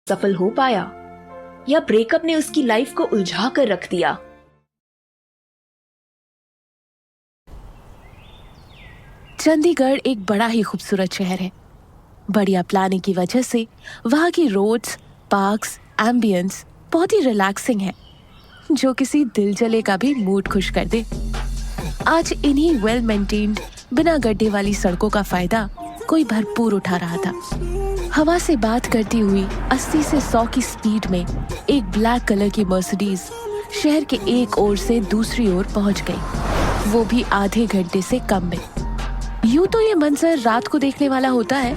सफल हो पाया या ब्रेकअप ने उसकी लाइफ को उलझा कर रख दिया? चंडीगढ़ एक बड़ा ही खूबसूरत शहर है। बढ़िया प्लानिंग की वजह से वहाँ की रोड्स, पार्क्स, एम्बियंस बहुत ही रिलैक्सिंग है, जो किसी दिल जले का भी मूड खुश कर दे। आज इन्हीं वेल मेंटेन्ड, बिना गड्ढे वाली सड़कों का फायदा कोई भरपूर उठा रहा था। हवा से बात करती हुई 80 से 100 की स्पीड में एक ब्लैक कलर की मर्सिडीज शहर के एक ओर से दूसरी ओर पहुंच गई, वो भी आधे घंटे से कम में। यूं तो ये मंजर रात को देखने वाला होता है,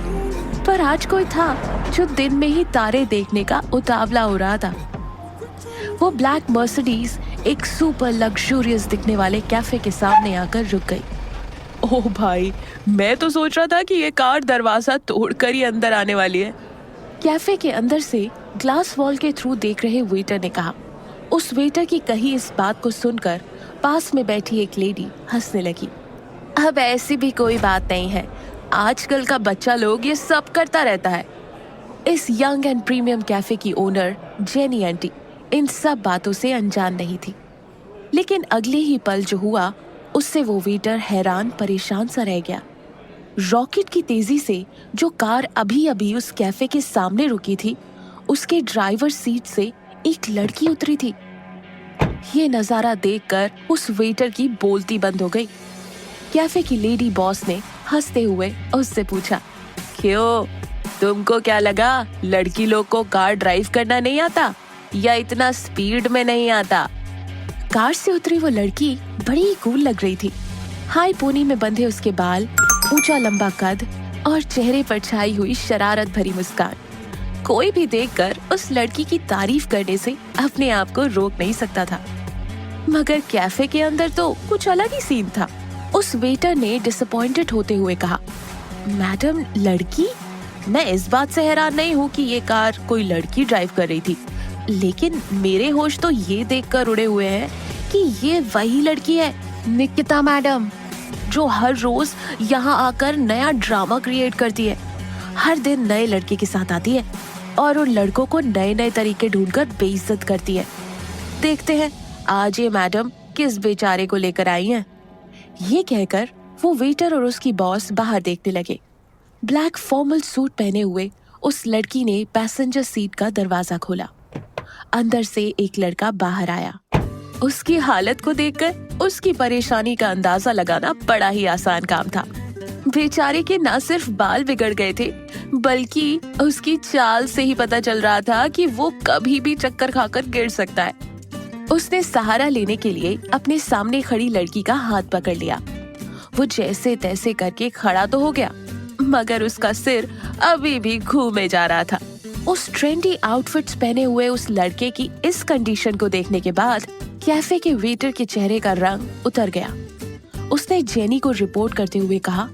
पर आज कोई था जो दिन में ही तारे देखने का उतावला हो रहा था। वो ब्लैक मर्सिडीज एक सुपर लग्जूरियस दिखने वाले कैफे के सामने आकर रुक गई। ओह भाई, मैं तो सोच रहा था कि ये कार दरवाजा तोड़कर ही अंदर आने वाली है। कैफे के अंदर से ग्लास वॉल के थ्रू देख रहे वेटर ने कहा। उस वेटर की कही इस बात को सुनकर पास में बैठी एक लेडी हंसने लगी। अब ऐसी भी कोई बात नहीं है, आजकल का बच्चा लोग ये सब करता रहता है। इस यंग एंड प्रीमियम कैफे की ओनर जेनी आंटी इन सब बातों से अनजान नहीं थी, लेकिन अगले ही पल जो हुआ उससे वो वेटर हैरान परेशान सा रह गया। रॉकेट की तेजी से जो कार अभी अभी उस कैफे के सामने रुकी थी, उसके ड्राइवर सीट से एक लड़की उतरी थी। ये नजारा देखकर उस वेटर की बोलती बंद हो गई। कैफे की लेडी बॉस ने हंसते हुए उससे पूछा, क्यों, तुमको क्या लगा लड़की लोग को कार ड्राइव करना नहीं आता या इतना स्पीड में नहीं आता? कार से उतरी वो लड़की बड़ी कूल लग रही थी। हाई पोनी में बंधे उसके बाल, ऊंचा लंबा कद और चेहरे पर छाई हुई शरारत भरी मुस्कान। कोई भी देखकर उस लड़की की तारीफ करने से अपने आप को रोक नहीं सकता था। मगर कैफे के अंदर तो कुछ अलग ही सीन था। उस वेटर ने डिसअपॉइंटेड होते हुए कहा, मैडम, लड़की? मैं इस बात से हैरान नहीं हूँ कि ये कार कोई लड़की ड्राइव कर रही थी, लेकिन मेरे होश तो ये देखकर उड़े हुए हैं कि ये वही लड़की है, निकिता मैडम, जो हर रोज यहाँ आकर नया ड्रामा क्रिएट करती है। हर दिन नए लड़के के साथ आती है और उन लड़कों को नए नए तरीके ढूंढकर बेइज्जत करती है। देखते हैं आज ये मैडम किस बेचारे को लेकर आई हैं। ये कहकर वो वेटर और उसकी बॉस बाहर देखने लगे। ब्लैक फॉर्मल सूट पहने हुए उस लड़की ने पैसेंजर सीट का दरवाजा खोला। अंदर से एक लड़का बाहर आया। उसकी हालत को देखकर उसकी परेशानी का अंदाजा लगाना बड़ा ही आसान काम था। बेचारे के न सिर्फ बाल बिगड़ गए थे, बल्कि उसकी चाल से ही पता चल रहा था कि वो कभी भी चक्कर खाकर गिर सकता है। उसने सहारा लेने के लिए अपने सामने खड़ी लड़की का हाथ पकड़ लिया। वो जैसे तैसे करके खड़ा तो हो गया, मगर उसका सिर अभी भी घूमे जा रहा था। उस ट्रेंडी आउटफिट्स पहने हुए उस लड़के की इस कंडीशन को देखने के बाद कैफे के वेटर के चेहरे का रंग उतर गया। उसने जेनी को रिपोर्ट करते हुए कहा,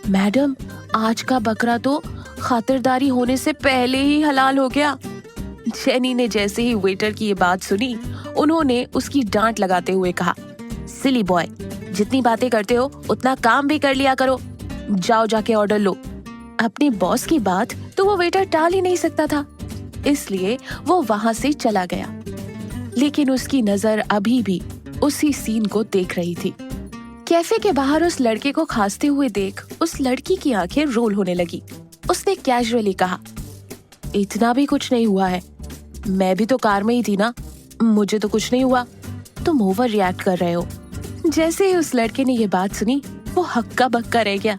मैडम, आज का बकरा तो खातिरदारी होने से पहले ही हलाल हो गया। जेनी ने जैसे ही वेटर की ये बात सुनी, उन्होंने उसकी डांट लगाते हुए कहा, सिली बॉय, जितनी बातें करते हो उतना काम भी कर लिया करो। जाओ जाके ऑर्डर लो। अपनी बॉस की बात तो वो वेटर टाल ही नहीं सकता था, इसलिए वो वहां से चला गया। लेकिन उसकी नजर अभी भी उसी सीन को देख रही थी। कैफे के बाहर उस लड़के को खांसते हुए देख उस लड़की की आंखें रोल होने लगी। उसने कैजुअली कहा, इतना भी कुछ नहीं हुआ है, मैं भी तो कार में ही थी ना, मुझे तो कुछ नहीं हुआ, तुम ओवर रिएक्ट कर रहे हो। जैसे ही उस लड़के ने ये बात सुनी, वो हक्का बक्का रह गया।